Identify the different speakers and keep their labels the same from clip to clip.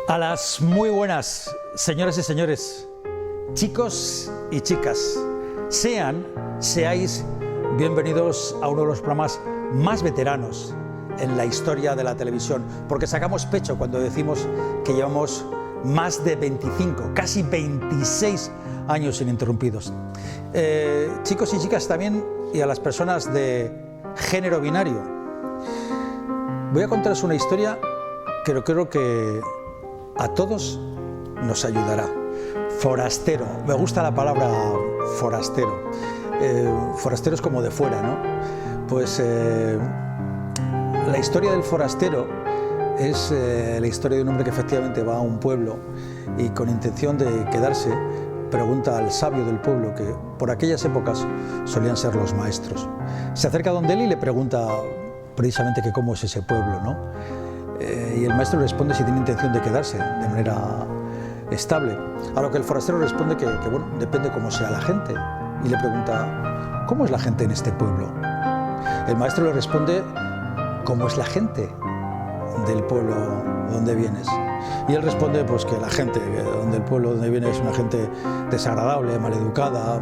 Speaker 1: A las muy buenas, señoras y señores, chicos y chicas, seáis bienvenidos a uno de los programas más veteranos en la historia de la televisión, porque sacamos pecho cuando decimos que llevamos más de 25, casi 26 años ininterrumpidos. Chicos y chicas también, y a las personas de género binario, voy a contaros una historia que creo que a todos nos ayudará. Forastero, me gusta la palabra forastero. Forastero es como de fuera, ¿no? Pues la historia del forastero es la historia de un hombre que efectivamente va a un pueblo y con intención de quedarse pregunta al sabio del pueblo, que por aquellas épocas solían ser los maestros. Se acerca donde él y le pregunta precisamente que cómo es ese pueblo, ¿no? Y el maestro responde si tiene intención de quedarse de manera estable, a lo que el forastero responde que bueno, depende cómo sea la gente, y le pregunta ¿cómo es la gente en este pueblo? El maestro le responde ¿cómo es la gente del pueblo donde vienes? Y él responde pues que la gente del pueblo donde viene es una gente desagradable, maleducada,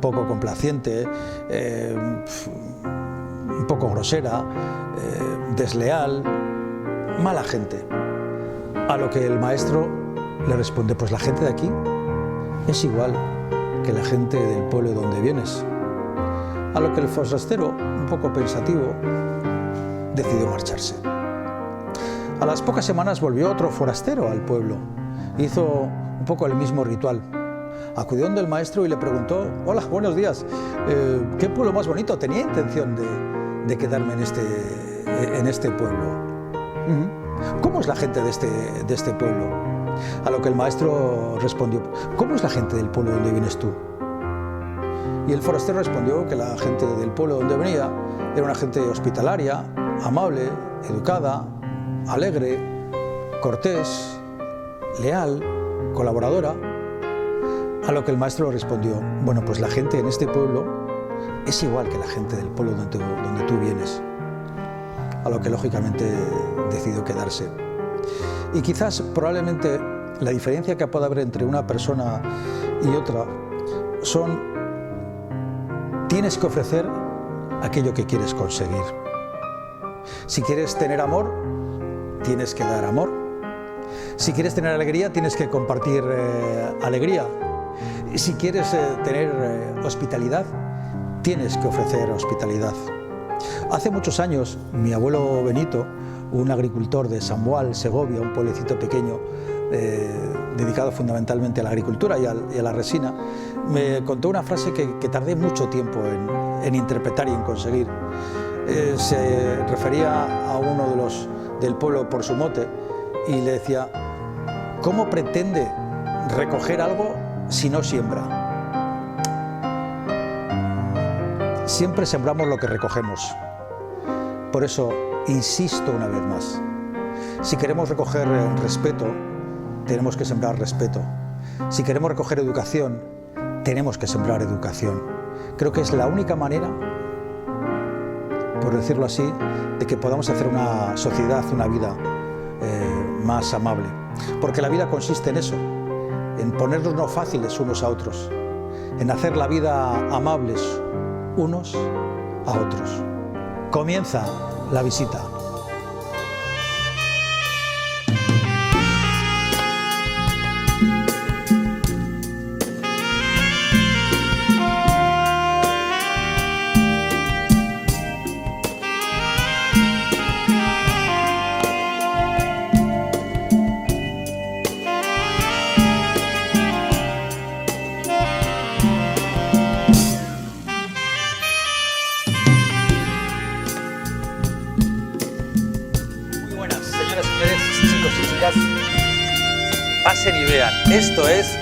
Speaker 1: poco complaciente, un poco grosera, desleal, mala gente. A lo que el maestro le responde, pues la gente de aquí es igual que la gente del pueblo donde vienes. A lo que el forastero, un poco pensativo, decidió marcharse. A las pocas semanas volvió otro forastero al pueblo. Hizo un poco el mismo ritual. Acudió donde el maestro y le preguntó, hola, buenos días, ¿qué pueblo más bonito? Tenía intención de quedarme en este pueblo. ¿Cómo es la gente de este pueblo? A lo que el maestro respondió, ¿cómo es la gente del pueblo donde vienes tú? Y el forastero respondió que la gente del pueblo donde venía era una gente hospitalaria, amable, educada, alegre, cortés, leal, colaboradora. A lo que el maestro respondió, bueno, pues la gente en este pueblo es igual que la gente del pueblo donde tú vienes. A lo que lógicamente decidió quedarse. Y quizás, probablemente, la diferencia que pueda haber entre una persona y otra son, tienes que ofrecer aquello que quieres conseguir. Si quieres tener amor, tienes que dar amor. Si quieres tener alegría, tienes que compartir alegría. Si quieres tener hospitalidad, tienes que ofrecer hospitalidad. Hace muchos años, mi abuelo Benito, un agricultor de San Boal, Segovia, un pueblecito pequeño dedicado fundamentalmente a la agricultura y a la resina, me contó una frase que tardé mucho tiempo en interpretar y en conseguir. Se refería a uno de los del pueblo por su mote y le decía, ¿cómo pretende recoger algo si no siembra? Siempre sembramos lo que recogemos. Por eso, insisto una vez más, si queremos recoger respeto, tenemos que sembrar respeto. Si queremos recoger educación, tenemos que sembrar educación. Creo que es la única manera, por decirlo así, de que podamos hacer una sociedad, una vida más amable. Porque la vida consiste en eso, en ponernos no fáciles unos a otros, en hacer la vida amables unos a otros. Comienza la visita. Pasen y vean, esto es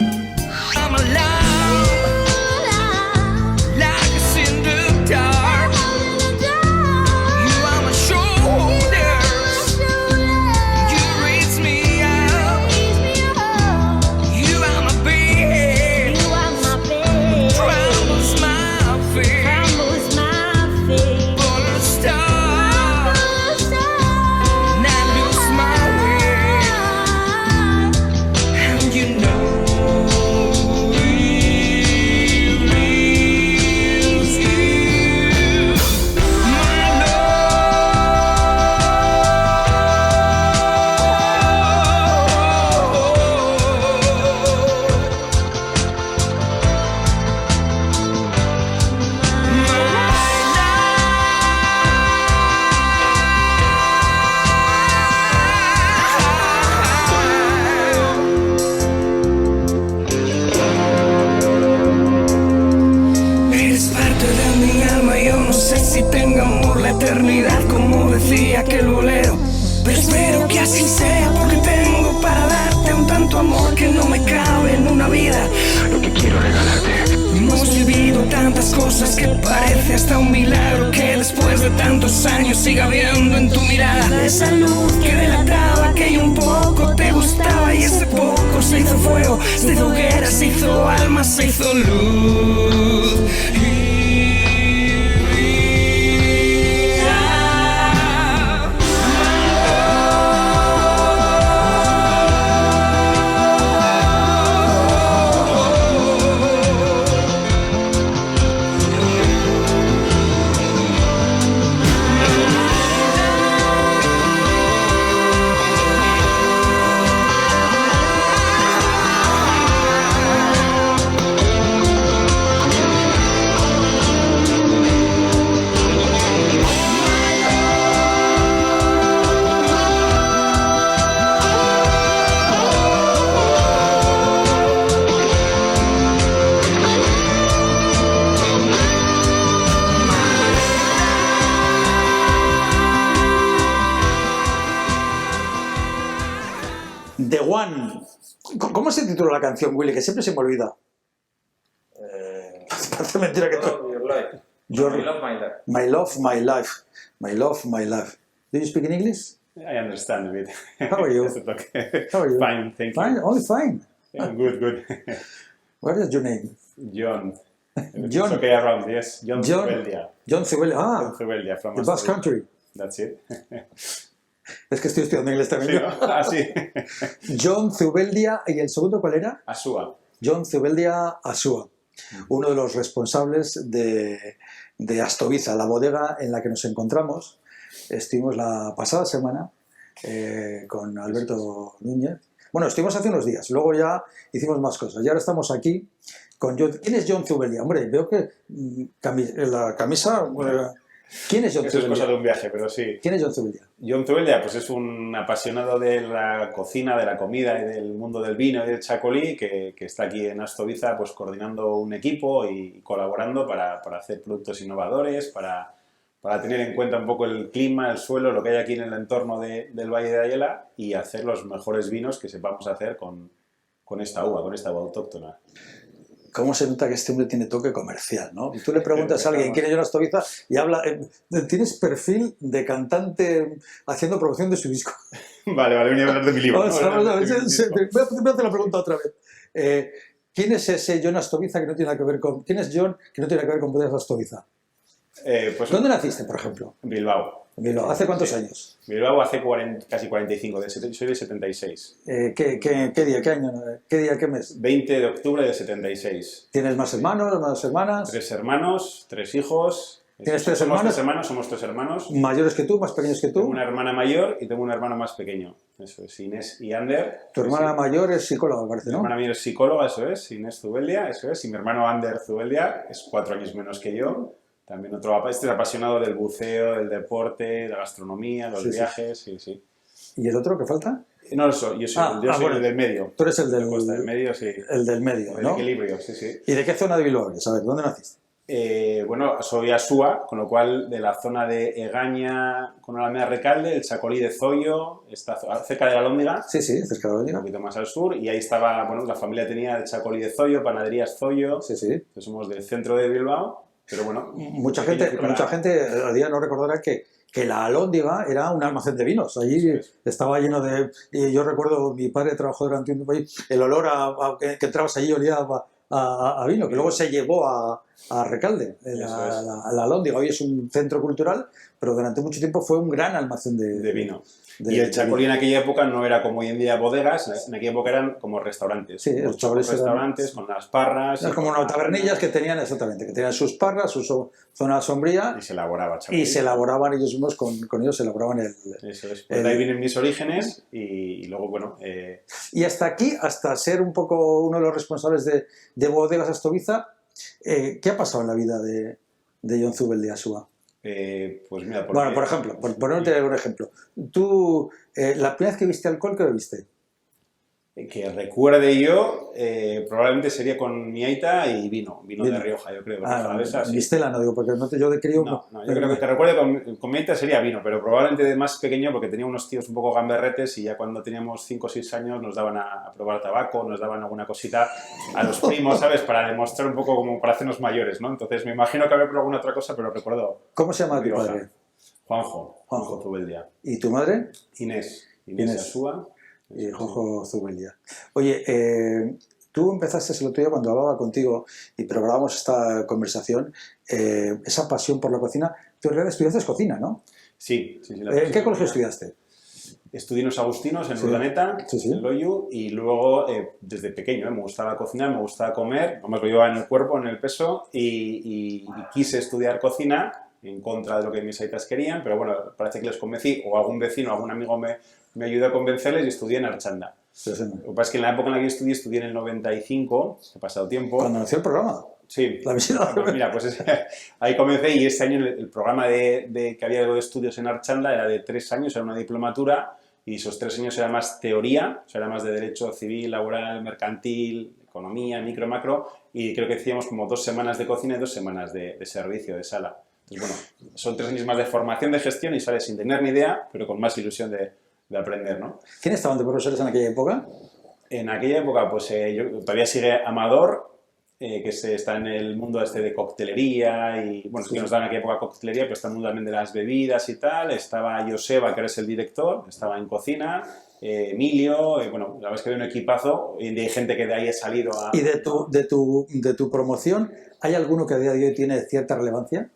Speaker 2: las cosas que parece hasta un milagro que después de tantos años siga viendo en tu mirada esa luz que delataba que un poco te gustaba y ese poco se hizo fuego, se hizo hoguera, se hizo alma, se hizo luz.
Speaker 1: The One. ¿Cómo se titula la canción, Willy? Que siempre se me olvida. Parece mentira que tú...
Speaker 3: Your life.
Speaker 1: Your...
Speaker 3: My love, my life.
Speaker 1: My love, my life. My love, my life. Do you speak in English?
Speaker 4: I understand a bit.
Speaker 1: How are you?
Speaker 4: Is it okay?
Speaker 1: How are you?
Speaker 4: Fine, thank
Speaker 1: Fine?
Speaker 4: you.
Speaker 1: Only fine.
Speaker 4: Yeah, good, good.
Speaker 1: What is your name?
Speaker 4: John.
Speaker 1: John.
Speaker 4: It's okay around, yes. John Zubeldia.
Speaker 1: John Zubeldia. Ah,
Speaker 4: John Zubeldia from
Speaker 1: the Basque
Speaker 4: Asturias.
Speaker 1: Country.
Speaker 4: That's it.
Speaker 1: Es que estoy estudiando inglés también.
Speaker 4: Sí,
Speaker 1: yo.
Speaker 4: ¿no? Ah, sí.
Speaker 1: John Zubeldia. ¿Y el segundo cuál era?
Speaker 4: Asúa.
Speaker 1: John Zubeldia Asúa. Uno de los responsables de Astoviza, la bodega en la que nos encontramos. Estuvimos la pasada semana con Alberto Núñez. Bueno, estuvimos hace unos días, luego ya hicimos más cosas. Y ahora estamos aquí con John. ¿Quién es John Zubeldia? Hombre, veo que la camisa... ¿Quién es John
Speaker 4: Eso es
Speaker 1: Zubeldia?
Speaker 4: cosa de un viaje, pero sí.
Speaker 1: ¿Quién es John Zubeldia?
Speaker 4: John Zubeldia pues es un apasionado de la cocina, de la comida y del mundo del vino y del chacolí que está aquí en Astoviza pues coordinando un equipo y colaborando para hacer productos innovadores, para tener en cuenta un poco el clima, el suelo, lo que hay aquí en el entorno del Valle de Ayala y hacer los mejores vinos que sepamos hacer con esta uva autóctona.
Speaker 1: ¿Cómo se nota que este hombre tiene toque comercial, ¿no? Tú le preguntas a alguien quién es John Astoviza y habla... tienes perfil de cantante haciendo promoción de su disco.
Speaker 4: Vale, venía a hablar de mi libro.
Speaker 1: Voy
Speaker 4: ¿no?
Speaker 1: a hacer la pregunta otra vez. ¿Quién es ese John Astoviza que no tiene nada que ver con... ¿Quién es John que no tiene nada que ver con bodegas Astoviza?
Speaker 4: Pues,
Speaker 1: ¿Dónde naciste, por ejemplo?
Speaker 4: Bilbao.
Speaker 1: Bilbao. ¿Hace cuántos años?
Speaker 4: Bilbao hace casi 45, soy de 76.
Speaker 1: ¿Qué día, qué año, qué día, qué mes?
Speaker 4: 20 de octubre de 76.
Speaker 1: ¿Tienes más hermanos, más hermanas?
Speaker 4: 3 hermanos, 3 hijos.
Speaker 1: ¿Tienes 3
Speaker 4: Somos
Speaker 1: hermanos?
Speaker 4: 3 hermanos, somos 3 hermanos.
Speaker 1: ¿Mayores que tú, más pequeños que
Speaker 4: Tengo
Speaker 1: tú?
Speaker 4: una hermana mayor y tengo un hermano más pequeño. Eso es, Inés y Ander.
Speaker 1: Tu hermana
Speaker 4: Sí.
Speaker 1: mayor es psicóloga, me parece,
Speaker 4: Mi
Speaker 1: ¿no?
Speaker 4: hermana mayor es psicóloga, eso es, Inés Zubeldia, eso es. Y mi hermano Ander Zubeldia es 4 años menos que yo. También este es apasionado del buceo, del deporte, de la gastronomía, los
Speaker 1: Sí, sí.
Speaker 4: viajes, sí.
Speaker 1: ¿Y el otro que falta?
Speaker 4: No lo soy, yo soy
Speaker 1: bueno.
Speaker 4: el del medio.
Speaker 1: Tú eres el
Speaker 4: La costa del medio, sí.
Speaker 1: del medio,
Speaker 4: El
Speaker 1: ¿no?
Speaker 4: equilibrio, sí.
Speaker 1: ¿Y de qué zona de Bilbao eres? A ver, ¿dónde naciste?
Speaker 4: Bueno, soy Asúa, con lo cual de la zona de Egaña con Alameda Recalde, el Chacolí de Zoyo, está cerca de la Alhóndiga,
Speaker 1: Sí, cerca de la
Speaker 4: un
Speaker 1: Avenida.
Speaker 4: poquito más al sur, y ahí estaba, bueno, la familia tenía el Chacolí de Zoyo, panaderías Zoyo,
Speaker 1: Sí.
Speaker 4: que somos del centro de Bilbao, pero bueno...
Speaker 1: Mucha gente a día no recordará que la Alhóndiga era un almacén de vinos. Allí estaba lleno de... Y yo recuerdo, mi padre trabajó durante un tiempo allí, el olor que entrabas allí olía a vino, que luego se llevó a Recalde, la Alhóndiga. Hoy es un centro cultural, pero durante mucho tiempo fue un gran almacén de
Speaker 4: vino. Y el Chacolí en aquella época no era como hoy en día bodegas, en aquella época eran como restaurantes.
Speaker 1: Sí, los chavales
Speaker 4: restaurantes con las parras.
Speaker 1: Eran como unas tabernillas que tenían, exactamente, que tenían sus parras, su zona sombría.
Speaker 4: Y se elaboraba Chacolí.
Speaker 1: Y se elaboraban ellos mismos, con ellos se elaboraban el...
Speaker 4: Eso es. Pues de ahí vienen mis orígenes y luego, bueno...
Speaker 1: Y hasta aquí, hasta ser un poco uno de los responsables de Bodegas Astoviza, ¿qué ha pasado en la vida de John Zubeldia Asúa?
Speaker 4: Pues mira,
Speaker 1: Bueno, por ejemplo, por ponerte un ejemplo. Tú, la primera vez que viste alcohol, ¿qué bebiste?
Speaker 4: que recuerde yo, probablemente sería con mi aita y vino de Rioja, yo creo.
Speaker 1: Mistela no digo, porque yo de crío...
Speaker 4: No, yo creo que te recuerde con mi aita sería vino, pero probablemente de más pequeño porque tenía unos tíos un poco gamberretes y ya cuando teníamos 5 o 6 años nos daban a probar tabaco, nos daban alguna cosita a los primos, ¿sabes? Para demostrar un poco como para hacernos mayores, ¿no? Entonces me imagino que había probado alguna otra cosa, pero recuerdo...
Speaker 1: ¿Cómo se llama tu padre?
Speaker 4: Juanjo Zubeldia.
Speaker 1: ¿Y tu madre?
Speaker 4: Inés Asúa.
Speaker 1: Y Juanjo Zubeldia. Oye, tú empezaste el otro día cuando hablaba contigo y programamos esta conversación, esa pasión por la cocina. Tú en realidad estudiaste cocina, ¿no?
Speaker 4: Sí.
Speaker 1: ¿En qué colegio estudiaste?
Speaker 4: Estudié en los Agustinos, en Urdaneta, en Loiu, y luego desde pequeño me gustaba cocinar, me gustaba comer, además lo llevaba en el cuerpo, en el peso, y quise estudiar cocina en contra de lo que mis aitas querían, pero bueno, parece que les convencí, o algún vecino, algún amigo me ayudó a convencerles y estudié en Archanda.
Speaker 1: Sí.
Speaker 4: Lo que pasa es que en la época en la que yo estudié en el 95, ha pasado tiempo.
Speaker 1: ¿Cuando nació el programa?
Speaker 4: Sí.
Speaker 1: La visita.
Speaker 4: Pues mira, pues ahí comencé y este año el programa que había de estudios en Archanda era de 3 años, era una diplomatura, y esos 3 años era más teoría, o sea, era más de derecho civil, laboral, mercantil, economía, micro, macro, y creo que hacíamos como 2 semanas de cocina y 2 semanas de servicio, de sala. Entonces, bueno, son 3 años más de formación de gestión y sales sin tener ni idea, pero con más ilusión de aprender, ¿no?
Speaker 1: ¿Quiénes estaban de profesores en aquella época?
Speaker 4: En aquella época, pues todavía sigue Amador, que está en el mundo de coctelería y, bueno, que nos da en aquella época coctelería, pero está en el mundo también de las bebidas y tal. Estaba Joseba, que eres el director, estaba en cocina, Emilio, bueno, la verdad es que hay un equipazo y hay gente que de ahí ha salido a...
Speaker 1: ¿Y de tu promoción, hay alguno que a día de hoy tiene cierta relevancia?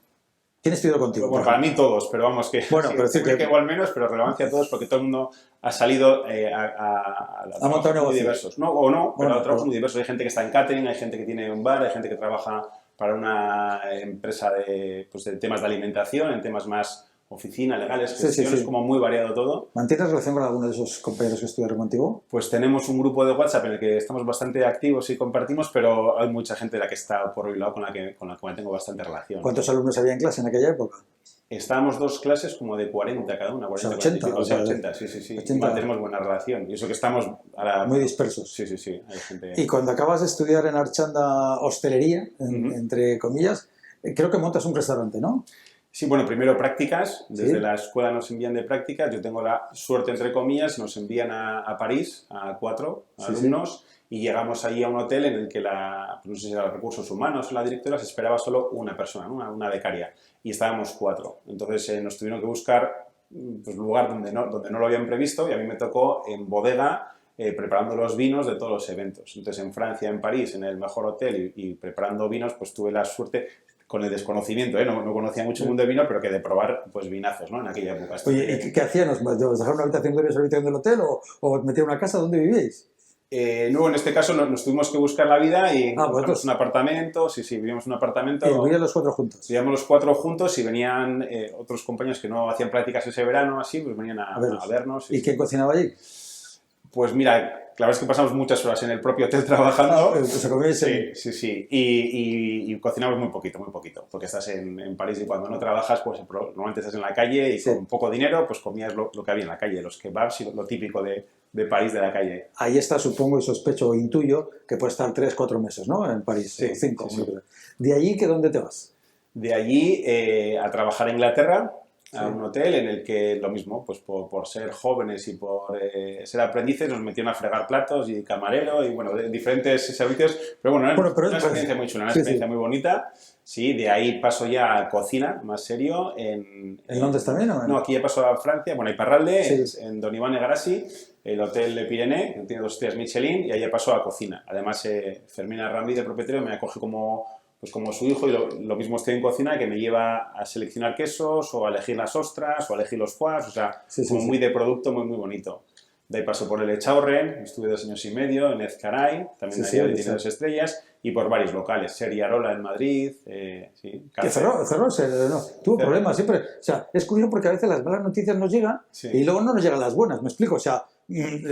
Speaker 1: ¿Quién estudió contigo?
Speaker 4: Bueno, para mí todos, pero vamos, que
Speaker 1: bueno,
Speaker 4: sí,
Speaker 1: pero sí
Speaker 4: que igual menos, pero relevancia a todos porque todo el mundo ha salido a
Speaker 1: montar
Speaker 4: trabajos muy diversos. No, o no, pero
Speaker 1: bueno,
Speaker 4: a trabajos muy diversos. Hay gente que está en catering, hay gente que tiene un bar, hay gente que trabaja para una empresa de temas de alimentación, en temas más oficina, legales, gestión, es como muy variado todo.
Speaker 1: ¿Mantienes relación con alguno de esos compañeros que estudiaron contigo?
Speaker 4: Pues tenemos un grupo de WhatsApp en el que estamos bastante activos y compartimos, pero hay mucha gente de la que está por un lado con la que tengo bastante relación.
Speaker 1: ¿Cuántos alumnos había en clase en aquella época?
Speaker 4: Estábamos 2 clases como de 40 cada una, 40,
Speaker 1: 80,
Speaker 4: 80, sí.
Speaker 1: 80.
Speaker 4: Y mantenemos buena relación. Y eso que estamos ahora...
Speaker 1: Muy dispersos.
Speaker 4: Sí. Hay gente...
Speaker 1: Y cuando acabas de estudiar en Archanda hostelería, entre comillas, creo que montas un restaurante, ¿no?
Speaker 4: Sí, bueno, primero prácticas. Desde la escuela nos envían de prácticas. Yo tengo la suerte, entre comillas, nos envían a París, a 4 alumnos, y llegamos allí a un hotel en el que no sé si era recursos humanos o la directora, se esperaba solo una persona, ¿no? una becaria. Y estábamos 4. Entonces nos tuvieron que buscar un lugar donde no lo habían previsto y a mí me tocó en bodega preparando los vinos de todos los eventos. Entonces en Francia, en París, en el mejor hotel y preparando vinos, pues tuve la suerte, con el desconocimiento, no conocía mucho el mundo del vino, pero que de probar pues vinazos, ¿no? En aquella época.
Speaker 1: Oye, ¿y qué hacían? ¿Os dejaron una habitación de la habitación del hotel o os metieron a una casa? ¿Dónde vivíais?
Speaker 4: No, en este caso nos tuvimos que buscar la vida y encontramos un apartamento, vivíamos en un apartamento.
Speaker 1: ¿Y vivían los 4 juntos?
Speaker 4: Vivíamos los 4 juntos y venían otros compañeros que no hacían prácticas ese verano, así, pues venían a vernos.
Speaker 1: ¿Y quién cocinaba allí?
Speaker 4: Pues mira, la verdad es que pasamos muchas horas en el propio hotel trabajando. Sí. Y cocinamos muy poquito, porque estás en París y cuando no trabajas, pues normalmente estás en la calle y con poco dinero, pues comías lo que había en la calle, los kebabs y lo típico de París, de la calle.
Speaker 1: Ahí está, supongo y sospecho o intuyo que puede estar 3-4 meses, ¿no? En París, 5. ¿De allí que dónde te vas?
Speaker 4: De allí a trabajar en Inglaterra, a un hotel en el que lo mismo, pues por ser jóvenes y por ser aprendices nos metieron a fregar platos y camarero y bueno, diferentes servicios, pero bueno, era una experiencia muy chula, una experiencia muy bonita. Sí, de ahí paso ya a cocina, más serio. ¿En
Speaker 1: Londres también?
Speaker 4: No, aquí ya paso a Francia, bueno, a Iparralde, en Don Iván Egarasi, el Hotel Le Pyrénées, que tiene 2 estrellas Michelin, y ahí ya paso a cocina. Además, Fermina Rambí, el propietario, me acoge como su hijo y lo mismo estoy en cocina, que me lleva a seleccionar quesos o a elegir las ostras o a elegir los foies, o sea, muy de producto, muy bonito. De ahí paso por el Echaurren, estuve 2 años y medio, en Ezcaray, también tiene 2 estrellas, y por varios locales, Seriarola en Madrid,
Speaker 1: que cerró, tuvo problemas siempre. O sea, es curioso porque a veces las malas noticias nos llegan y luego no nos llegan las buenas, me explico. O sea,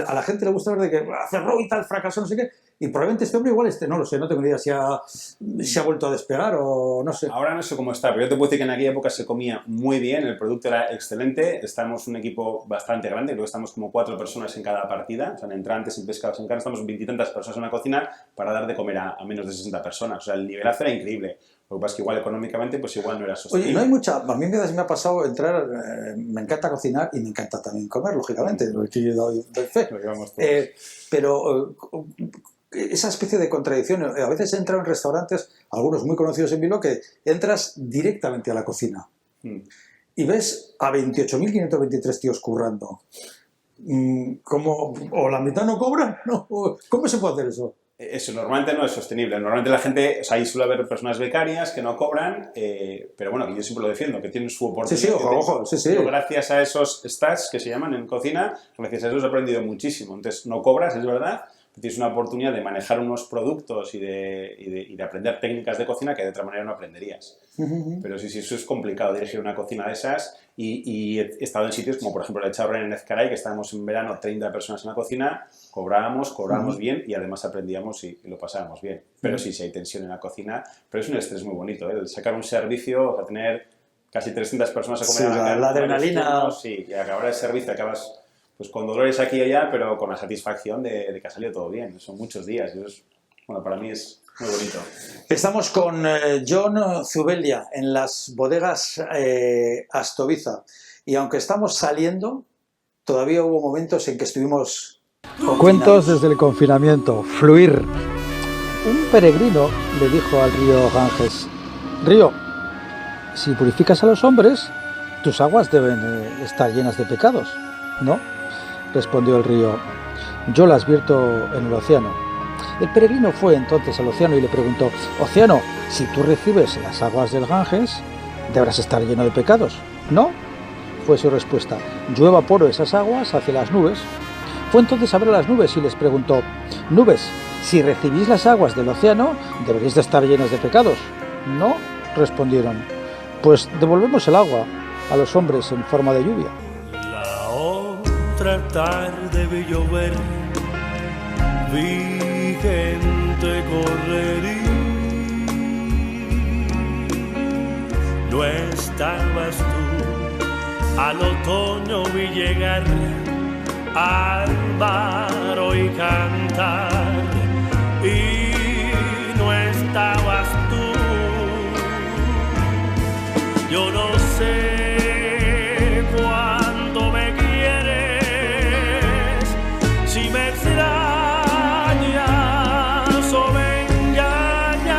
Speaker 1: a la gente le gusta ver de que cerró y tal, fracasó, no sé qué, Y probablemente este hombre igual no lo sé, no tengo ni idea si ha vuelto a despegar o no sé.
Speaker 4: Ahora no sé cómo está, pero yo te puedo decir que en aquella época se comía muy bien, el producto era excelente, estamos un equipo bastante grande, creo que estamos como 4 personas en cada partida, o sea, en entrantes, en pescados, en carne, estamos 20 y tantas personas en una cocina para dar de comer a menos de 60 personas, o sea, el nivelazo era increíble. Lo que pasa es que igual económicamente, pues igual no era sostenible.
Speaker 1: Oye, no hay mucha, a mí me ha pasado entrar, me encanta cocinar y me encanta también comer, lógicamente, lo que yo doy fe.
Speaker 4: Lo llevamos todos.
Speaker 1: Pero esa especie de contradicción, a veces he entrado en restaurantes, algunos muy conocidos en Bilbao, que entras directamente a la cocina y ves a 28.523 tíos currando. ¿Cómo? ¿O la mitad no cobran? No, ¿cómo se puede hacer eso?
Speaker 4: Eso normalmente no es sostenible. Normalmente la gente, o sea, ahí suele haber personas becarias que no cobran, pero bueno, que yo siempre lo defiendo, que tienen su oportunidad.
Speaker 1: Sí, ojo, sí.
Speaker 4: Yo, gracias a esos stats que se llaman en cocina, gracias a eso he aprendido muchísimo. Entonces, no cobras, es verdad, pero tienes una oportunidad de manejar unos productos y de aprender técnicas de cocina que de otra manera no aprenderías. Pero sí, eso es complicado, dirigir una cocina de esas. Y he estado en sitios como, por ejemplo, el Chaurren en Ezcaray, que estábamos en verano 30 personas en la cocina, cobrábamos bien y además aprendíamos y lo pasábamos bien. Pero sí hay tensión en la cocina, pero es un estrés muy bonito, ¿eh? El sacar un servicio, o sea, tener casi 300 personas a comer a
Speaker 1: la adrenalina.
Speaker 4: Sí, y acabar el servicio, acabas pues con dolores aquí y allá, pero con la satisfacción de que ha salido todo bien. Son muchos días y eso es, bueno, para mí es muy bonito.
Speaker 1: Estamos con Jon Zubeldía en las bodegas Astoviza. Y aunque estamos saliendo, todavía hubo momentos en que estuvimos confinados. Cuentos desde el confinamiento. Fluir. Un peregrino le dijo al río Ganges: Río, si purificas a los hombres, tus aguas deben estar llenas de pecados, ¿no? Respondió el río: yo las vierto en el océano. El peregrino fue entonces al océano y le preguntó: Océano, si tú recibes las aguas del Ganges, deberás estar lleno de pecados, ¿no? Fue su respuesta: yo evaporo esas aguas hacia las nubes. Fue entonces a ver a las nubes y les preguntó: Nubes, si recibís las aguas del océano, deberéis de estar llenas de pecados, ¿no? Respondieron: pues devolvemos el agua a los hombres en forma de lluvia.
Speaker 3: La otra tarde vi llover, vi gente correr y no estabas tú. Al otoño vi llegar, al mar oí cantar y no estabas tú. Yo no sé cuándo me quieres, si me extrañas o me engañas.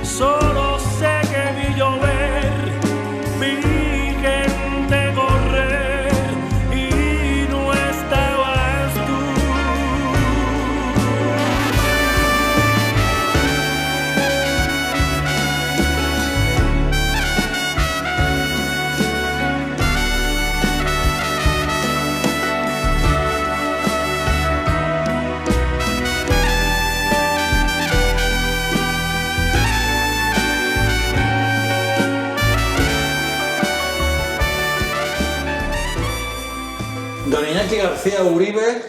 Speaker 3: Solo sé que vi llover, vi gente correr y no estabas tú.
Speaker 1: Don Iñaki García Uribe.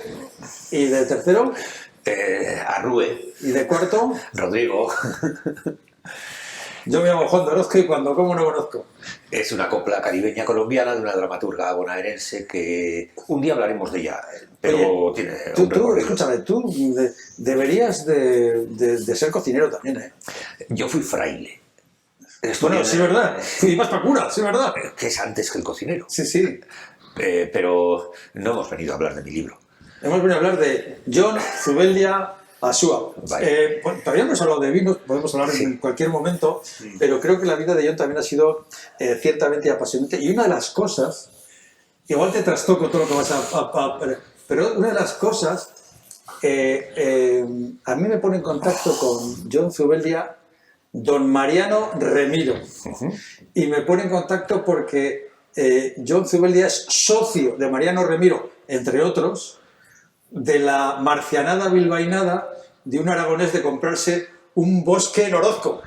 Speaker 1: ¿Y de tercero?
Speaker 5: Arrue.
Speaker 1: ¿Y de cuarto?
Speaker 5: Rodrigo.
Speaker 1: Yo me llamo Juan de Orozco y cuando como no conozco.
Speaker 5: Es una copla caribeña colombiana de una dramaturga bonaerense que un día hablaremos de ella, pero
Speaker 1: Oye,
Speaker 5: tiene
Speaker 1: tú,
Speaker 5: un recorrido.
Speaker 1: escúchame, tú deberías de ser cocinero también, ¿eh?
Speaker 5: Yo fui fraile.
Speaker 1: Bueno, sí, verdad. Y más para cura, sí, verdad.
Speaker 5: Que es antes que el cocinero.
Speaker 1: Sí, sí.
Speaker 5: Pero no hemos venido a hablar de mi libro.
Speaker 1: Hemos venido a hablar de Jon Zubeldía Asúa.
Speaker 5: Vale.
Speaker 1: Bueno, todavía hemos hablado de vinos, podemos hablar en cualquier momento, pero creo que la vida de Jon también ha sido ciertamente apasionante. Y una de las cosas, igual te trastoco todo lo que vas pero una de las cosas, a mí me pone en contacto con Jon Zubeldía don Mariano Remiro. Y me pone en contacto porque Jon Zubeldía es socio de Mariano Remiro, entre otros, de la marcianada bilbainada de un aragonés de comprarse un bosque en Orozco.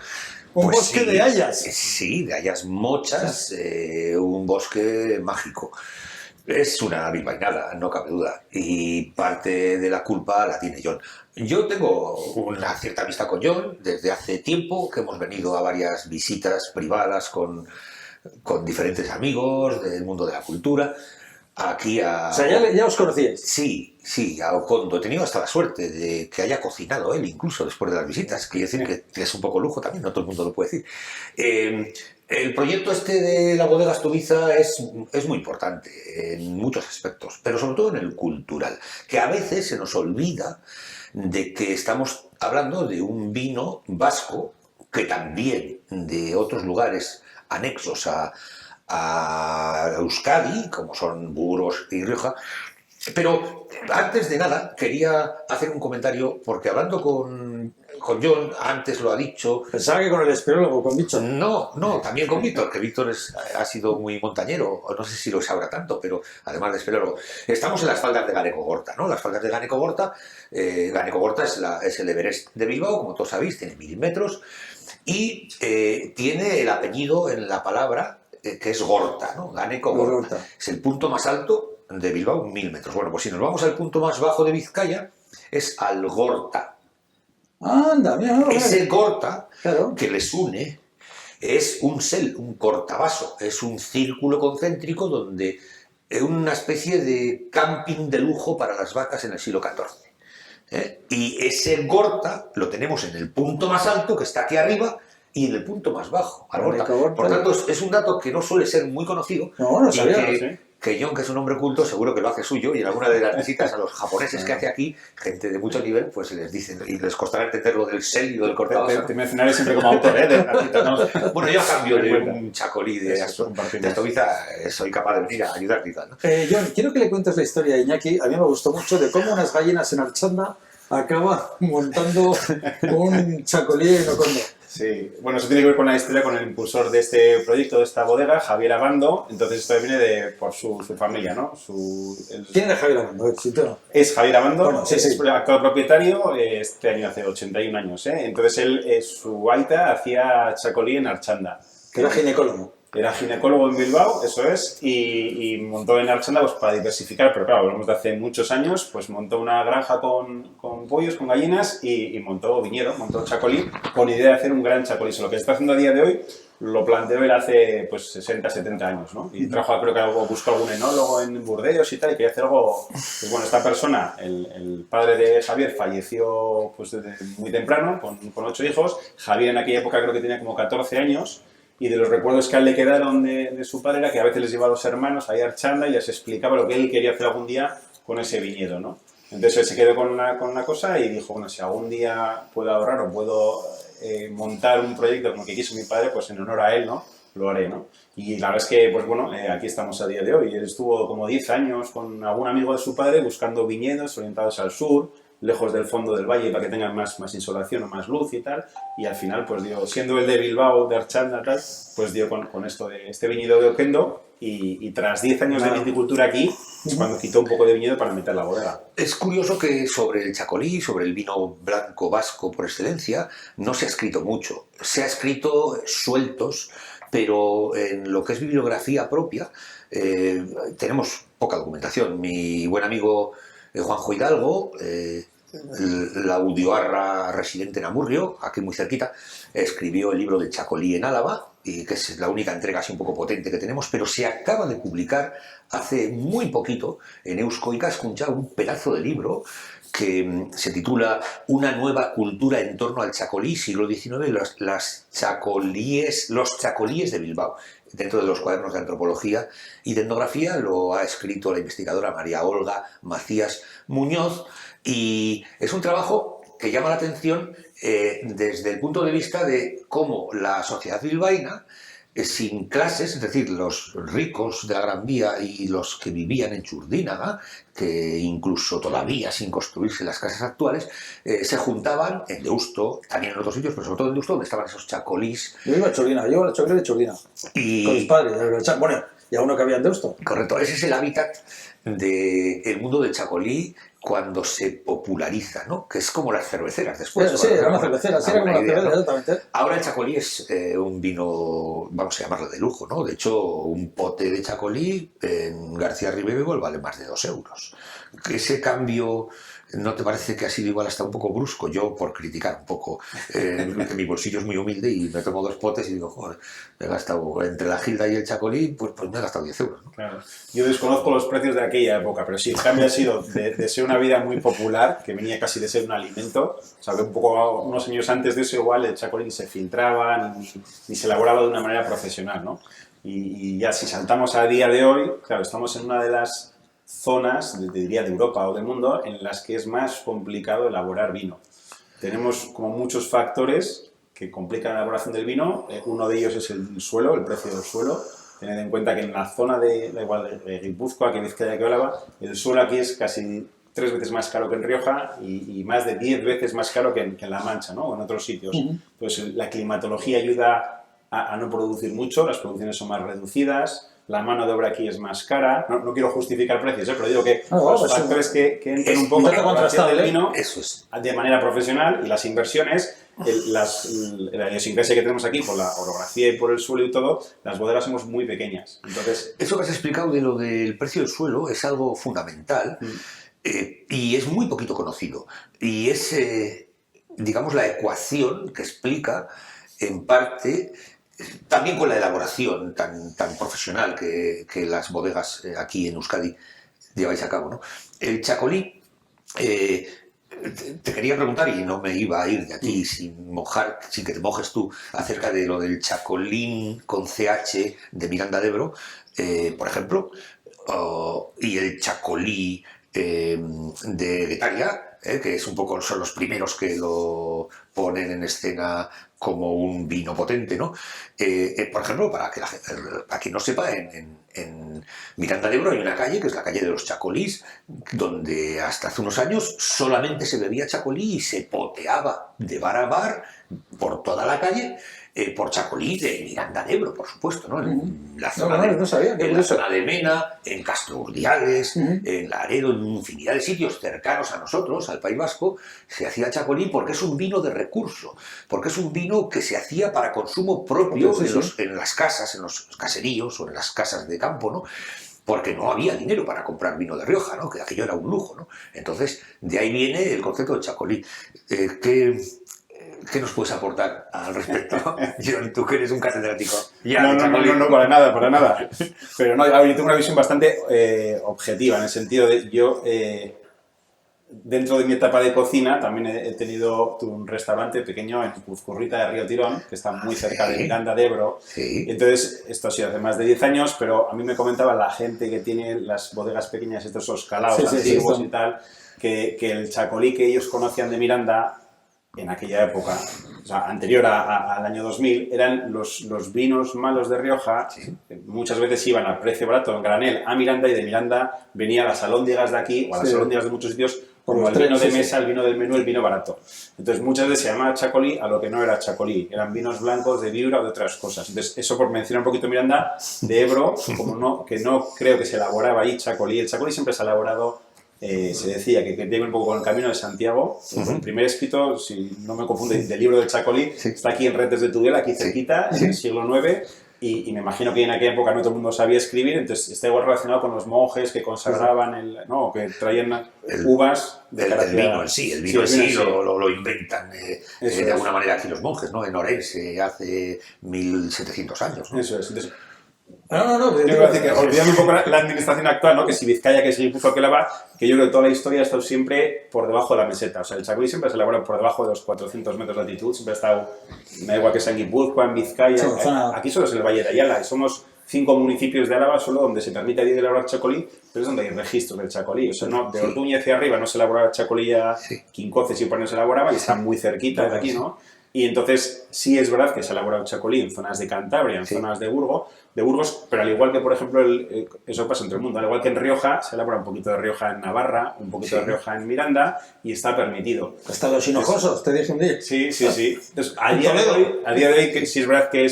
Speaker 1: Un
Speaker 5: Pues
Speaker 1: bosque
Speaker 5: sí,
Speaker 1: de hayas.
Speaker 5: Sí, de hayas mochas, un bosque mágico. Es una bilbainada, no cabe duda, y parte de la culpa la tiene John. Yo tengo una cierta amistad con John desde hace tiempo, que hemos venido a varias visitas privadas con diferentes amigos del mundo de la cultura, aquí a...
Speaker 1: O sea, ya os conocíais.
Speaker 5: Sí, a Ocondo. He tenido hasta la suerte de que haya cocinado él, incluso después de las visitas. Quiero decir que es un poco lujo también, no todo el mundo lo puede decir. El proyecto este de la bodega Astoviza es muy importante en muchos aspectos, pero sobre todo en el cultural, que a veces se nos olvida de que estamos hablando de un vino vasco que también de otros lugares anexos a Euskadi, como son Burgos y Rioja. Pero antes de nada quería hacer un comentario, porque hablando con John, antes lo ha dicho...
Speaker 1: Pensaba que con el espeleólogo, con Víctor.
Speaker 5: No, también con Víctor, que Víctor ha sido muy montañero, no sé si lo sabrá tanto, pero además de espeleólogo. Estamos en las faldas de Ganekogorta, ¿no? Las faldas de Ganekogorta, Ganekogorta es el Everest de Bilbao, como todos sabéis, tiene 1000 metros, y tiene el apellido en la palabra, que es Gorta, ¿no? Ganekogorta. Es el punto más alto de Bilbao, 1000 metros. Bueno, pues si nos vamos al punto más bajo de Vizcaya, es Algorta.
Speaker 1: Anda, mira, no,
Speaker 5: Ese Gorta,
Speaker 1: claro,
Speaker 5: que les une, es un cortavaso, es un círculo concéntrico donde es una especie de camping de lujo para las vacas en el siglo XIV. Y ese Gorta lo tenemos en el punto más alto, que está aquí arriba, y en el punto más bajo, Algorta. Por tanto, es un dato que no suele ser muy conocido.
Speaker 1: No sabía.
Speaker 5: Que John, que es un hombre culto, seguro que lo hace suyo, y en alguna de las visitas a los japoneses que hace aquí, gente de mucho nivel, pues les dicen, y les costará entender lo del sel y lo del cortavaso.
Speaker 4: Te mencionaré siempre como autor, de artista, ¿no?
Speaker 5: Bueno, yo a cambio de un chacolí de Astoviza soy capaz de venir a ayudar, quizás, ¿no?
Speaker 1: John, quiero que le cuentes la historia a Iñaki. A mí me gustó mucho de cómo unas gallinas en Archanda acaba montando un chacolí en Ocondo.
Speaker 4: Sí, bueno, eso tiene que ver con la historia, con el impulsor de este proyecto, de esta bodega, Javier Abando. Entonces esto viene por su familia, ¿no?
Speaker 1: ¿Quién es Javier Abando?
Speaker 4: Es Javier Abando,
Speaker 1: bueno, sí.
Speaker 4: Es el actual propietario, este año hace 81 años, ¿eh? Entonces su aita hacía chacolí en Archanda.
Speaker 1: Que era ginecólogo.
Speaker 4: Era ginecólogo en Bilbao, eso es, y montó en Archanda pues, para diversificar, pero claro, hablamos de hace muchos años, pues montó una granja con pollos, con gallinas y montó viñedo, montó chacolí, con idea de hacer un gran chacolí. Lo que está haciendo a día de hoy lo planteó él hace pues 60, 70 años, ¿no? Y creo que buscó algún enólogo en Burdeos y tal, y quería hacer algo... Pues bueno, esta persona, el padre de Javier, falleció pues desde muy temprano, con 8 hijos. Javier en aquella época creo que tenía como 14 años, y de los recuerdos que a él le quedaron de su padre era que a veces les llevaba a los hermanos ahí a Archanda y les explicaba lo que él quería hacer algún día con ese viñedo, ¿no? Entonces él se quedó con una cosa y dijo, bueno, si algún día puedo ahorrar o puedo montar un proyecto como el que quiso mi padre, pues en honor a él, ¿no? Lo haré, ¿no? Y la verdad es que, pues bueno, aquí estamos a día de hoy. Él estuvo como 10 años con algún amigo de su padre buscando viñedos orientados al sur, lejos del fondo del valle para que tengan más insolación o más luz y tal, y al final pues dio, siendo el de Bilbao, de Archanda tal, pues dio con esto de este viñedo de Oquendo y tras 10 años de viticultura aquí es cuando quitó un poco de viñedo para meter la bodega.
Speaker 5: Es curioso que sobre el chacolí, sobre el vino blanco vasco por excelencia, no se ha escrito mucho, se ha escrito sueltos, pero en lo que es bibliografía propia tenemos poca documentación. Mi buen amigo Juanjo Hidalgo, la audioarra residente en Amurrio, aquí muy cerquita, escribió el libro de Chacolí en Álava, y que es la única entrega así un poco potente que tenemos, pero se acaba de publicar hace muy poquito en Eusko Ikaskuntza un pedazo de libro que se titula Una nueva cultura en torno al chacolí, siglo XIX, los chacolíes de Bilbao. Dentro de los cuadernos de antropología y de etnografía lo ha escrito la investigadora María Olga Macías Muñoz, y es un trabajo que llama la atención desde el punto de vista de cómo la sociedad bilbaína, sin clases, es decir, los ricos de la Gran Vía y los que vivían en Churdínaga, que incluso todavía sin construirse las casas actuales, se juntaban en Deusto, también en otros sitios, pero sobre todo en Deusto, donde estaban esos chacolís.
Speaker 1: Yo iba a Churdina, yo a la chocolate de Churdina. Con mis padres, bueno, y a uno que había en Deusto.
Speaker 5: Correcto, ese es el hábitat del mundo del chacolí cuando se populariza, ¿no? Que es como las cerveceras después.
Speaker 1: Sí, era una cervecera, sí, era como una
Speaker 5: idea,
Speaker 1: cervecera,
Speaker 5: ¿no?
Speaker 1: exactamente.
Speaker 5: Ahora el chacolí es un vino, vamos a llamarlo de lujo, ¿no? De hecho, un pote de chacolí en García Ribero igual vale más de 2 euros. Ese cambio, ¿no te parece que ha sido igual hasta un poco brusco? Yo, por criticar un poco, que mi bolsillo es muy humilde y me tomo 2 potes y digo, joder, me he gastado entre la Gilda y el chacolí, pues me he gastado 10 euros, ¿no?
Speaker 4: Claro. Yo desconozco los precios de aquella época, pero sí, el cambio ha sido de ser una vida muy popular, que venía casi de ser un alimento, o sea, que un poco unos años antes de eso igual el chacolí ni se filtraba ni se elaboraba de una manera profesional, ¿no? Y ya si saltamos a día de hoy, claro, estamos en una de las zonas, diría de Europa o del mundo, en las que es más complicado elaborar vino. Tenemos como muchos factores que complican la elaboración del vino. Uno de ellos es el suelo, el precio del suelo. Tened en cuenta que en la zona de Guipúzcoa, que Vizcaya, que Álava, el suelo aquí es casi 3 veces más caro que en Rioja y más de 10 veces más caro que en La Mancha, ¿no? O en otros sitios. Entonces, la climatología ayuda a no producir mucho, las producciones son más reducidas, la mano de obra aquí es más cara. No quiero justificar precios, pero digo que los factores que entran un poco en la elaboración del vino
Speaker 5: eso es
Speaker 4: de manera profesional y las inversiones, la idiosincrasia que tenemos aquí por la orografía y por el suelo y todo, las bodegas somos muy pequeñas. Entonces,
Speaker 5: eso que has explicado de lo del precio del suelo es algo fundamental y es muy poquito conocido. Y es, digamos, la ecuación que explica, en parte, también con la elaboración tan profesional que las bodegas aquí en Euskadi lleváis a cabo, ¿no? El chacolí, te quería preguntar, y no me iba a ir de aquí sin que te mojes tú, acerca de lo del chacolín con CH de Miranda de Ebro, por ejemplo, y el chacolí de Guetaria, que es un poco, son los primeros que lo ponen en escena como un vino potente, ¿no? Por ejemplo, para que no sepa, en Miranda de Ebro hay una calle, que es la calle de los chacolís, donde hasta hace unos años solamente se bebía chacolí y se poteaba de bar a bar por toda la calle, por chacolí de Miranda de Ebro, por supuesto, ¿no? En la zona, la zona de Mena, en Castro Urdiales, en Laredo, en infinidad de sitios cercanos a nosotros, al País Vasco, se hacía chacolí porque es un vino de recurso, porque es un vino que se hacía para consumo propio en las casas, en los caseríos o en las casas de campo, ¿no? Porque no había dinero para comprar vino de Rioja, ¿no? Que aquello era un lujo, ¿no? Entonces, de ahí viene el concepto de chacolí. ¿Qué nos puedes aportar al respecto? John, tú que eres un catedrático.
Speaker 4: No, para nada. Pero no, yo tengo una visión bastante objetiva, en el sentido de yo, dentro de mi etapa de cocina, también tuve un restaurante pequeño en Puzcurrita de Río Tirón, que está muy cerca de Miranda de Ebro.
Speaker 5: Sí.
Speaker 4: Entonces, esto ha sido hace más de 10 años, pero a mí me comentaba la gente que tiene las bodegas pequeñas, estos oscalados antiguos y tal, que el chacolí que ellos conocían de Miranda en aquella época, o sea, anterior al año 2000, eran los vinos malos de Rioja. Muchas veces iban a precio barato en granel a Miranda y de Miranda venía a las alhóndigas de aquí o a las alhóndigas de muchos sitios como el vino de mesa, el vino del menú, el vino barato. Entonces muchas veces se llamaba chacolí a lo que no era chacolí, eran vinos blancos de Viura o de otras cosas. Entonces eso por mencionar un poquito Miranda de Ebro, que no creo que se elaboraba ahí chacolí. El chacolí siempre se ha elaborado, se decía que tiene un poco con el Camino de Santiago. El primer escrito, si no me confunde, del libro de chacolí está aquí en Retes de Tudela, aquí cerquita, en el siglo IX. Y me imagino que en aquella época no todo el mundo sabía escribir, entonces está igual relacionado con los monjes que consagraban, que traían uvas de
Speaker 5: el vino en sí. El vino en sí lo inventan de alguna manera aquí los monjes, ¿no? En Orense hace 1700 años, ¿no?
Speaker 4: Eso es. Entonces,
Speaker 1: Yo
Speaker 4: creo que olvidando un poco la administración actual, ¿no? Que si Vizcaya, que si Guipúzcoa, que Álava, que yo creo que toda la historia ha estado siempre por debajo de la meseta. O sea, el chacolí siempre se elabora por debajo de los 400 metros de altitud, siempre ha estado, me da igual que sea en Guipúzcoa, en Vizcaya, aquí solo es el Valle de Ayala, y somos 5 municipios de Álava solo donde se permite elaborar chacolí, pero es donde hay registros del chacolí. O sea, no, de Ortuña hacia arriba no se elaboraba chacolí, ya Quincoces y por no se elaboraba, y está muy cerquita de aquí, ¿no? Y entonces sí es verdad que se ha elaborado chacolí en zonas de Cantabria, en zonas de Burgos, pero al igual que, por ejemplo, eso pasa en todo el mundo, al igual que en Rioja, se elabora un poquito de Rioja en Navarra, un poquito de Rioja en Miranda, y está permitido.
Speaker 1: Hasta los hinojosos, te dije un día.
Speaker 4: Sí. Entonces, a día de hoy que sí es verdad que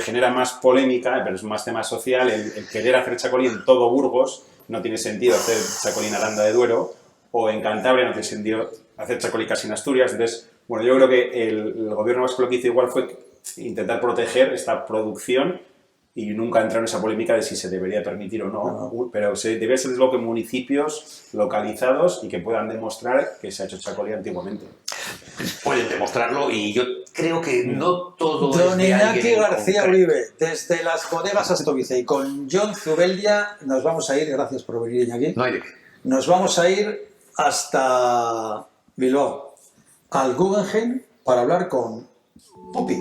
Speaker 4: genera más polémica, pero es más tema social, el querer hacer chacolí en todo Burgos, no tiene sentido hacer chacolí en Aranda de Duero, o en Cantabria no tiene sentido hacer chacolí casi en Asturias. Entonces, bueno, yo creo que el gobierno vasco lo que hizo igual fue intentar proteger esta producción y nunca entrar en esa polémica de si se debería permitir o no, pero debe ser desde luego que municipios localizados y que puedan demostrar que se ha hecho chacolí antiguamente.
Speaker 5: Pueden demostrarlo y yo creo que no todo
Speaker 1: Don
Speaker 5: es de
Speaker 1: Iñaki
Speaker 5: alguien en
Speaker 1: García
Speaker 5: concreto.
Speaker 1: Uribe, desde las bodegas Astovice, y con John Zubeldia nos vamos a ir, gracias por venir, Iñaki,
Speaker 5: No hay de qué.
Speaker 1: nos vamos a ir hasta Bilbao, al Guggenheim, para hablar con Pupi.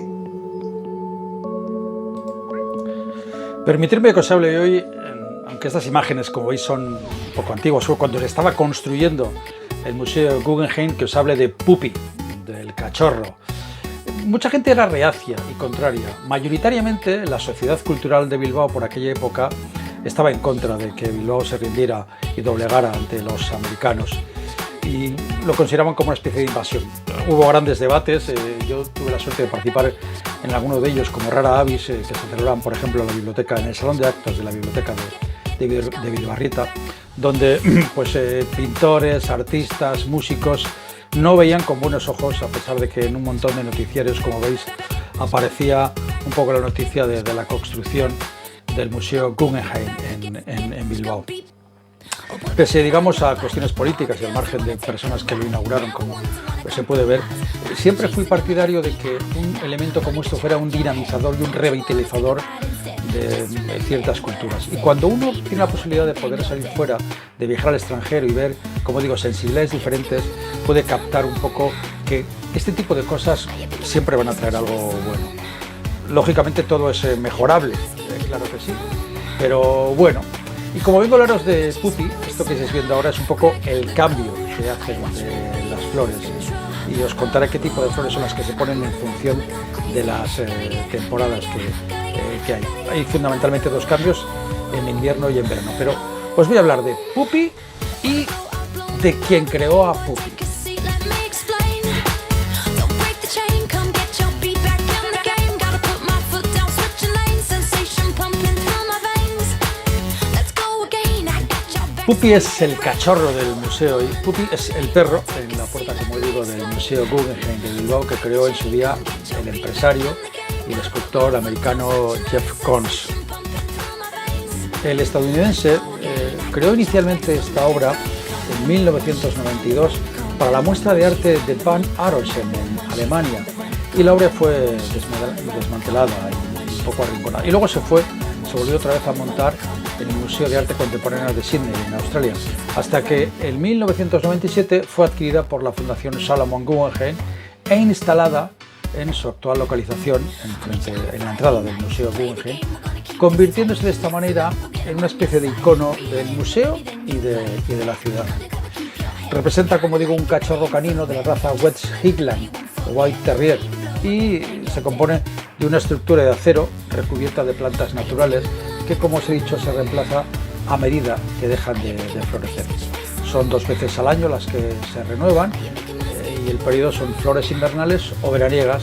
Speaker 1: Permitidme que os hable hoy, aunque estas imágenes, como veis, son un poco antiguas, fue cuando se estaba construyendo el Museo Guggenheim, que os hable de Pupi, del cachorro. Mucha gente era reacia y contraria. Mayoritariamente la sociedad cultural de Bilbao por aquella época estaba en contra de que Bilbao se rindiera y doblegara ante los americanos, y lo consideraban como una especie de invasión. Hubo grandes debates, yo tuve la suerte de participar en alguno de ellos, como rara avis, que se celebraban, por ejemplo, en la biblioteca, en el salón de actos de la biblioteca de Bilbarrieta, donde pues, pintores, artistas, músicos no veían con buenos ojos, a pesar de que en un montón de noticiarios, como veis, aparecía un poco la noticia de la construcción del Museo Guggenheim en Bilbao. Pese, digamos, a cuestiones políticas y al margen de personas que lo inauguraron, como se puede ver, siempre fui partidario de que un elemento como esto fuera un dinamizador y un revitalizador de ciertas culturas. Y cuando uno tiene la posibilidad de poder salir fuera, de viajar al extranjero y ver, como digo, sensibilidades diferentes, puede captar un poco que este tipo de cosas siempre van a traer algo bueno. Lógicamente todo es mejorable, claro que sí, pero bueno. Y como vengo a hablaros de Pupi, esto que estáis viendo ahora es un poco el cambio que hacen de las flores, y os contaré qué tipo de flores son las que se ponen en función de las temporadas que hay. Hay fundamentalmente dos cambios, en invierno y en verano, pero os voy a hablar de Pupi y de quien creó a Pupi. Pupi es el cachorro del museo y Pupi es el perro en la puerta, como digo, del Museo Guggenheim de Bilbao, que creó en su día el empresario y el escultor americano Jeff Koons. El estadounidense creó inicialmente esta obra en 1992 para la muestra de arte de Van Arosen en Alemania, y la obra fue desmantelada y un poco arrinconada. Y luego se volvió otra vez a montar en el Museo de Arte Contemporáneo de Sydney, en Australia, hasta que en 1997 fue adquirida por la Fundación Salomon Guggenheim e instalada en su actual localización, en la entrada del Museo Guggenheim, convirtiéndose de esta manera en una especie de icono del museo y de la ciudad. Representa, como digo, un cachorro canino de la raza West Highland o White Terrier, y se compone de una estructura de acero recubierta de plantas naturales que, como os he dicho, se reemplaza a medida que dejan de florecer. Son 2 veces al año las que se renuevan, y el periodo son flores invernales o veraniegas,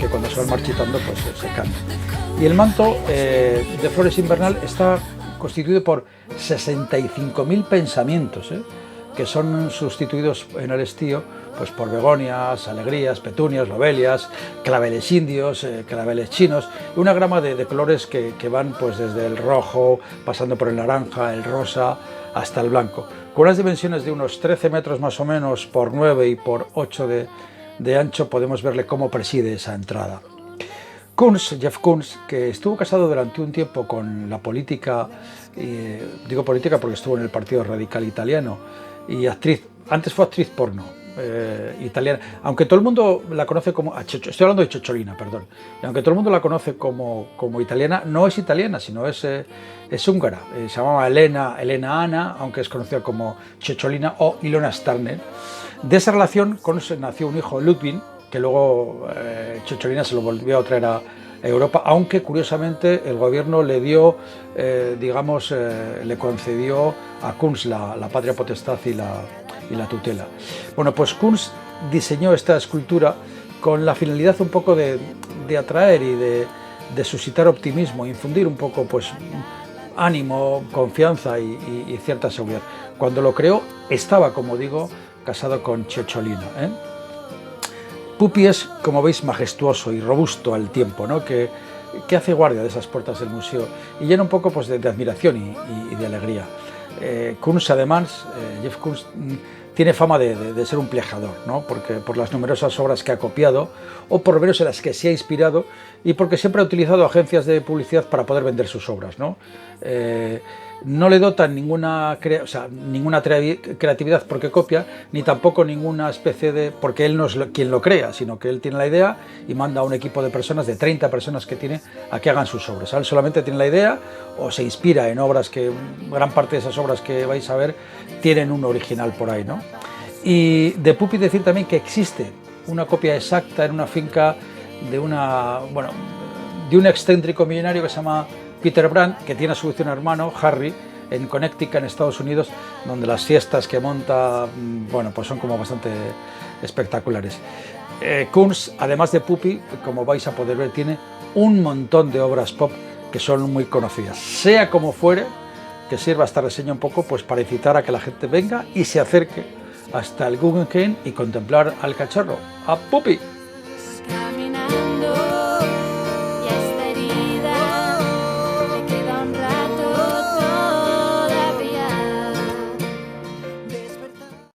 Speaker 1: que cuando se van marchitando pues se cambian. Y el manto de flores invernal está constituido por 65.000 pensamientos, que son sustituidos en el estío pues por begonias, alegrías, petunias, lobelias, claveles indios, claveles chinos, y una gama de colores que van pues desde el rojo, pasando por el naranja, el rosa, hasta el blanco, con unas dimensiones de unos 13 metros más o menos por 9 y por 8 de ancho. Podemos verle cómo preside esa entrada. Jeff Koons, que estuvo casado durante un tiempo con la política, digo política porque estuvo en el Partido Radical Italiano, y actriz, antes fue actriz porno italiana, aunque todo el mundo la conoce como, estoy hablando de Cecciolina, perdón, y aunque todo el mundo la conoce como italiana, no es italiana, sino es húngara. Se llamaba Elena Anna, aunque es conocida como Cecciolina o Ilona Starner. De esa relación nació un hijo, Ludwig, que luego Cecciolina se lo volvió a traer a Europa, aunque curiosamente el gobierno le dio, le concedió a Koons la patria potestad y la tutela. Bueno, pues Koons diseñó esta escultura con la finalidad un poco de atraer y de suscitar optimismo, infundir un poco pues ánimo, confianza y cierta seguridad. Cuando lo creó, estaba, como digo, casado con Ciocciolino, ¿eh? Pupi es, como veis, majestuoso y robusto al tiempo, ¿no? que hace guardia de esas puertas del museo y llena un poco pues, de admiración y de alegría. Koons, además, Jeff Koons, tiene fama de ser un plagiador, ¿no? Porque por las numerosas obras que ha copiado o por lo menos en las que se ha inspirado y porque siempre ha utilizado agencias de publicidad para poder vender sus obras, ¿no? No le dotan ninguna creatividad porque copia, ni tampoco ninguna especie de... porque él no es quien lo crea, sino que él tiene la idea y manda a un equipo de personas, de 30 personas que tiene, a que hagan sus obras. Él solamente tiene la idea o se inspira en obras que... gran parte de esas obras que vais a ver tienen un original por ahí, ¿no? Y de Pupi decir también que existe una copia exacta en una finca de de un excéntrico millonario que se llama Peter Brandt, que tiene a su vez un hermano, Harry, en Connecticut, en Estados Unidos, donde las fiestas que monta, bueno, pues son como bastante espectaculares. Koons, además de Pupi, como vais a poder ver, tiene un montón de obras pop que son muy conocidas. Sea como fuere, que sirva esta reseña un poco pues para incitar a que la gente venga y se acerque hasta el Guggenheim y contemplar al cachorro, a Pupi.